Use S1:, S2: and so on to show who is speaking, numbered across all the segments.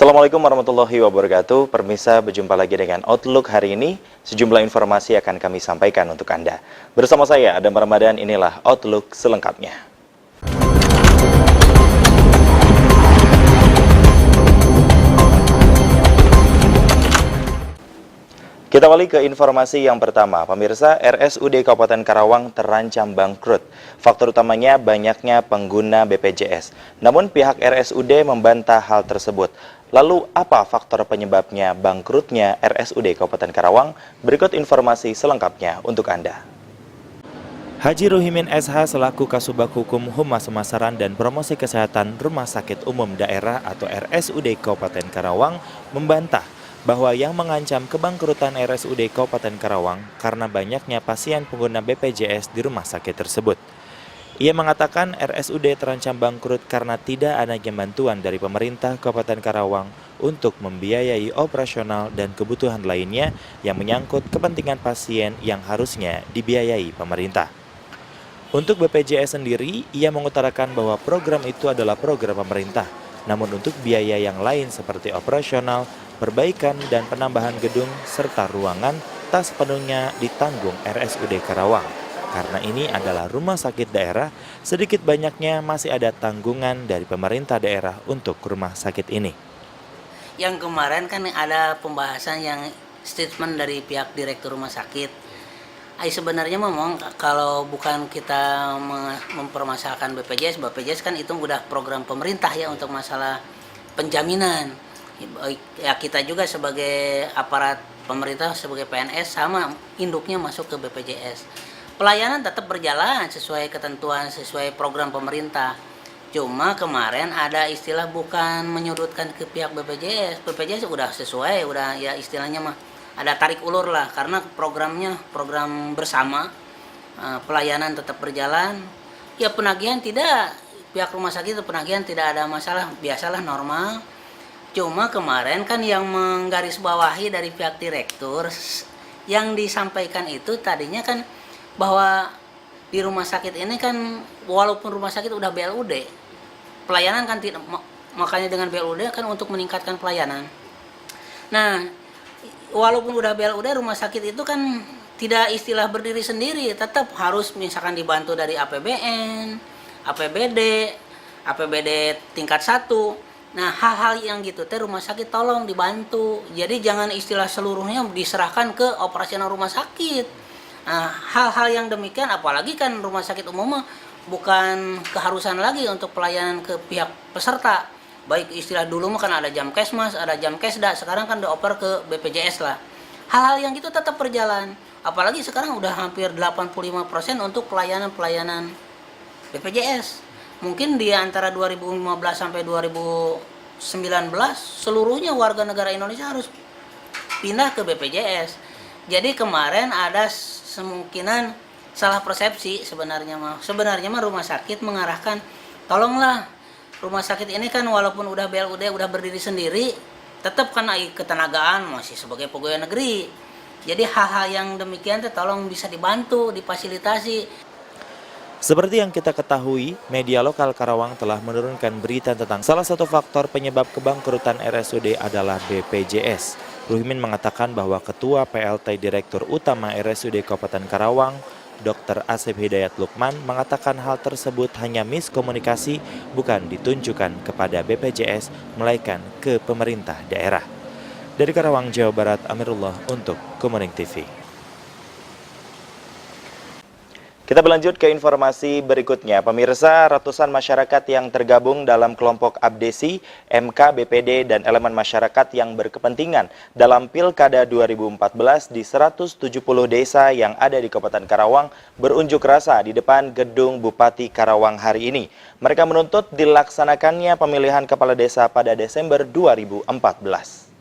S1: Assalamualaikum warahmatullahi wabarakatuh. Permisa, berjumpa lagi dengan Outlook hari ini. Sejumlah informasi akan kami sampaikan untuk Anda. Bersama saya, Adam Ramadan, inilah Outlook selengkapnya. Kita awali ke informasi yang pertama. Pemirsa, RSUD Kabupaten Karawang terancam bangkrut. Faktor utamanya banyaknya pengguna BPJS. Namun pihak RSUD membantah hal tersebut. Lalu apa faktor penyebabnya bangkrutnya RSUD Kabupaten Karawang? Berikut informasi selengkapnya untuk Anda. Haji Ruhimin SH selaku Kasubag Hukum Humas Pemasaran dan Promosi Kesehatan Rumah Sakit Umum Daerah atau RSUD Kabupaten Karawang membantah bahwa yang mengancam kebangkrutan RSUD Kabupaten Karawang karena banyaknya pasien pengguna BPJS di rumah sakit tersebut. Ia mengatakan RSUD terancam bangkrut karena tidak adanya bantuan dari pemerintah Kabupaten Karawang untuk membiayai operasional dan kebutuhan lainnya yang menyangkut kepentingan pasien yang harusnya dibiayai pemerintah. Untuk BPJS sendiri, ia mengutarakan bahwa program itu adalah program pemerintah. Namun untuk biaya yang lain seperti operasional, perbaikan dan penambahan gedung serta ruangan tak sepenuhnya ditanggung RSUD Karawang. Karena ini adalah rumah sakit daerah, sedikit banyaknya masih ada tanggungan dari pemerintah daerah untuk rumah sakit ini.
S2: Yang kemarin kan ada pembahasan yang statement dari pihak direktur rumah sakit. Sebenarnya memang kalau bukan kita mempermasalahkan BPJS kan itu udah program pemerintah ya untuk masalah penjaminan. Ya kita juga sebagai aparat pemerintah, sebagai PNS sama induknya masuk ke BPJS. Pelayanan tetap berjalan sesuai ketentuan, sesuai program pemerintah. Cuma kemarin ada istilah bukan menyudutkan ke pihak BPJS. BPJS udah sesuai, udah ya istilahnya mah ada tarik ulur lah karena programnya program bersama, pelayanan tetap berjalan. Ya penagihan tidak, pihak rumah sakit penagihan tidak ada masalah, biasalah normal. Cuma kemarin kan yang menggarisbawahi dari pihak direktur yang disampaikan itu tadinya kan bahwa di rumah sakit ini kan walaupun rumah sakit udah BLUD, pelayanan kan tidak, makanya dengan BLUD kan untuk meningkatkan pelayanan. Nah, walaupun udah BLUD, rumah sakit itu kan tidak istilah berdiri sendiri, tetap harus misalkan dibantu dari APBN, APBD tingkat 1. Nah, hal-hal yang gitu teh rumah sakit tolong dibantu. Jadi jangan istilah seluruhnya diserahkan ke operasional rumah sakit. Nah, hal-hal yang demikian apalagi kan rumah sakit umum bukan keharusan lagi untuk pelayanan ke pihak peserta. Baik istilah dulu kan ada jam kesmas, ada jam kesda, sekarang kan dioper ke BPJS lah. Hal-hal yang gitu tetap berjalan. Apalagi sekarang udah hampir 85% untuk pelayanan-pelayanan BPJS. Mungkin di antara 2015 sampai 2019 seluruhnya warga negara Indonesia harus pindah ke BPJS. Jadi kemarin ada kemungkinan salah persepsi sebenarnya mah rumah sakit mengarahkan tolonglah rumah sakit ini kan walaupun udah BLUD udah berdiri sendiri, tetap kan ketenagaan masih sebagai pegawai negeri. Jadi hal-hal yang demikian tolong bisa dibantu, difasilitasi.
S1: Seperti yang kita ketahui, media lokal Karawang telah menurunkan berita tentang salah satu faktor penyebab kebangkrutan RSUD adalah BPJS. Ruhimin mengatakan bahwa Ketua PLT Direktur Utama RSUD Kabupaten Karawang, Dr. Asep Hidayat Lukman, mengatakan hal tersebut hanya miskomunikasi, bukan ditunjukkan kepada BPJS, melainkan ke pemerintah daerah. Dari Karawang, Jawa Barat, Amirullah untuk Kemuning TV. Kita berlanjut ke informasi berikutnya. Pemirsa, ratusan masyarakat yang tergabung dalam kelompok Abdesi, MK, BPD, dan elemen masyarakat yang berkepentingan dalam Pilkada 2014 di 170 desa yang ada di Kabupaten Karawang berunjuk rasa di depan gedung Bupati Karawang hari ini. Mereka menuntut dilaksanakannya pemilihan kepala desa pada Desember 2014.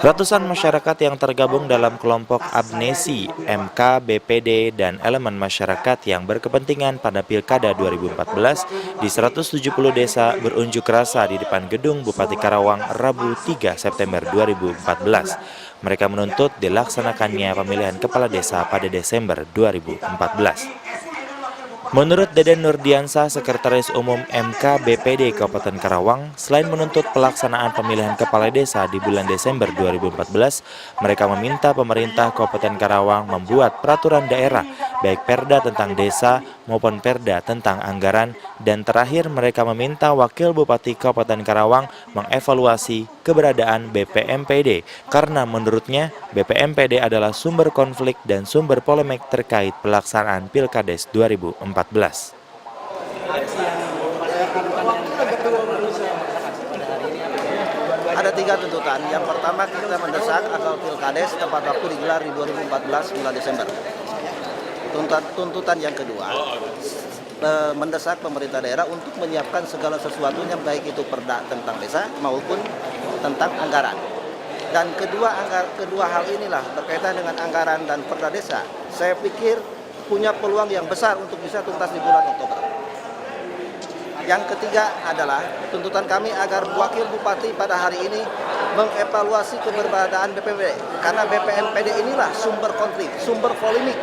S1: Ratusan masyarakat yang tergabung dalam kelompok Abnesi, MK, BPD, dan elemen masyarakat yang berkepentingan pada Pilkada 2014 di 170 desa berunjuk rasa di depan gedung Bupati Karawang Rabu 3 September 2014. Mereka menuntut dilaksanakannya pemilihan kepala desa pada Desember 2014. Menurut Deden Nurdiansah, Sekretaris Umum MKBPD Kabupaten Karawang, selain menuntut pelaksanaan pemilihan kepala desa di bulan Desember 2014, mereka meminta pemerintah Kabupaten Karawang membuat peraturan daerah, baik perda tentang desa maupun perda tentang anggaran, dan terakhir mereka meminta Wakil Bupati Kabupaten Karawang mengevaluasi keberadaan BPMPD, karena menurutnya BPMPD adalah sumber konflik dan sumber polemik terkait pelaksanaan Pilkades 2014.
S3: Ada 3 tuntutan. Yang pertama, kita mendesak agar Pilkades tepat waktu digelar di 2014 bulan Desember. Tuntutan yang kedua, mendesak pemerintah daerah untuk menyiapkan segala sesuatunya, baik itu perda tentang desa maupun tentang anggaran. Dan kedua hal inilah berkaitan dengan anggaran dan perda desa, saya pikir punya peluang yang besar untuk bisa tuntas di bulan Oktober. Yang ketiga adalah tuntutan kami agar Wakil Bupati pada hari ini mengevaluasi keberadaan BPMPD, karena BPMPD inilah sumber konflik, sumber polemik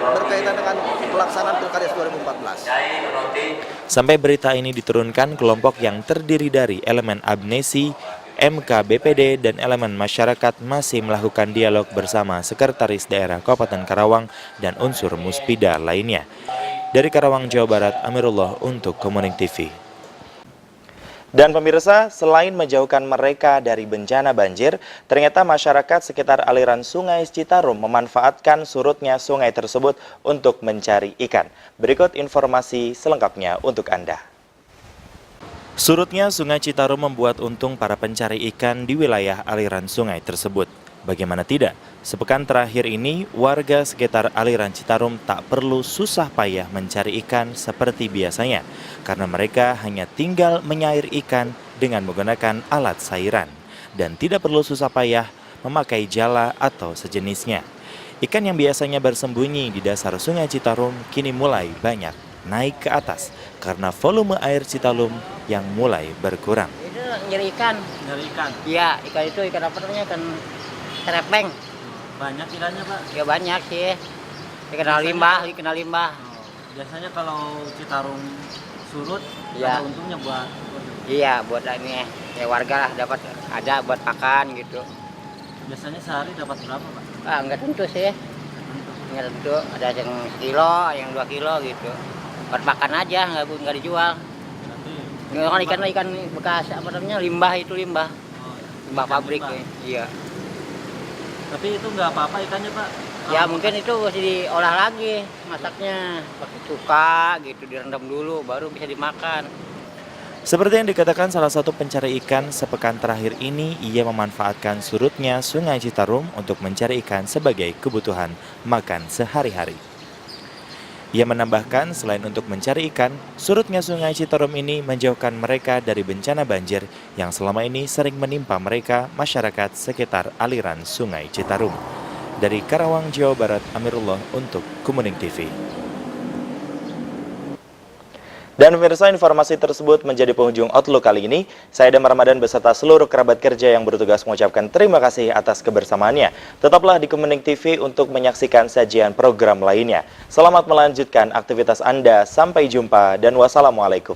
S3: berkaitan dengan pelaksanaan Pilkades 2014.
S1: Sampai berita ini diturunkan, kelompok yang terdiri dari elemen Abnesi, MKBPD, dan elemen masyarakat masih melakukan dialog bersama Sekretaris Daerah Kabupaten Karawang dan unsur muspida lainnya. Dari Karawang, Jawa Barat, Amirullah untuk Komunik TV. Dan pemirsa, selain menjauhkan mereka dari bencana banjir, ternyata masyarakat sekitar aliran Sungai Citarum memanfaatkan surutnya sungai tersebut untuk mencari ikan. Berikut informasi selengkapnya untuk Anda. Surutnya Sungai Citarum membuat untung para pencari ikan di wilayah aliran sungai tersebut. Bagaimana tidak, sepekan terakhir ini warga sekitar aliran Citarum tak perlu susah payah mencari ikan seperti biasanya, karena mereka hanya tinggal menyair ikan dengan menggunakan alat sairan dan tidak perlu susah payah memakai jala atau sejenisnya. Ikan yang biasanya bersembunyi di dasar Sungai Citarum kini mulai banyak naik ke atas karena volume air Citarum yang mulai berkurang.
S4: Itu nyari ikan.
S3: Nyari ikan.
S4: Iya, ikan itu ikan apa namanya? Ikan terepeng.
S3: Banyak ikannya, Pak.
S4: Ya banyak sih. Ikan limbah.
S3: Biasanya kalau Citarum surut,
S4: Ya.
S3: ada untungnya buat.
S4: Iya, buat ini ya warga lah dapat ada buat makan gitu.
S3: Biasanya sehari dapat berapa, Pak?
S4: Ah, enggak tentu sih. Enggak tentu, ada yang sekilo, yang 2 kilo gitu. Buat makan aja, enggak dijual.
S3: Berarti
S4: Ini kan ikan bekas apa namanya? Limbah itu limbah. Limbah pabrik ya. Iya.
S3: Tapi itu nggak apa-apa ikannya, Pak.
S4: Ya mungkin itu mesti diolah lagi masaknya pakai cuka gitu, direndam dulu baru bisa dimakan.
S1: Seperti yang dikatakan salah satu pencari ikan, sepekan terakhir ini ia memanfaatkan surutnya Sungai Citarum untuk mencari ikan sebagai kebutuhan makan sehari-hari. Ia menambahkan selain untuk mencari ikan, surutnya Sungai Citarum ini menjauhkan mereka dari bencana banjir yang selama ini sering menimpa mereka masyarakat sekitar aliran Sungai Citarum. Dari Karawang, Jawa Barat, Amirullah untuk Komunik TV. Dan pemirsa, informasi tersebut menjadi penghujung Outlook kali ini. Saya Damar Ramadan beserta seluruh kerabat kerja yang bertugas mengucapkan terima kasih atas kebersamaannya. Tetaplah di Komunik TV untuk menyaksikan sajian program lainnya. Selamat melanjutkan aktivitas Anda. Sampai jumpa dan wassalamualaikum.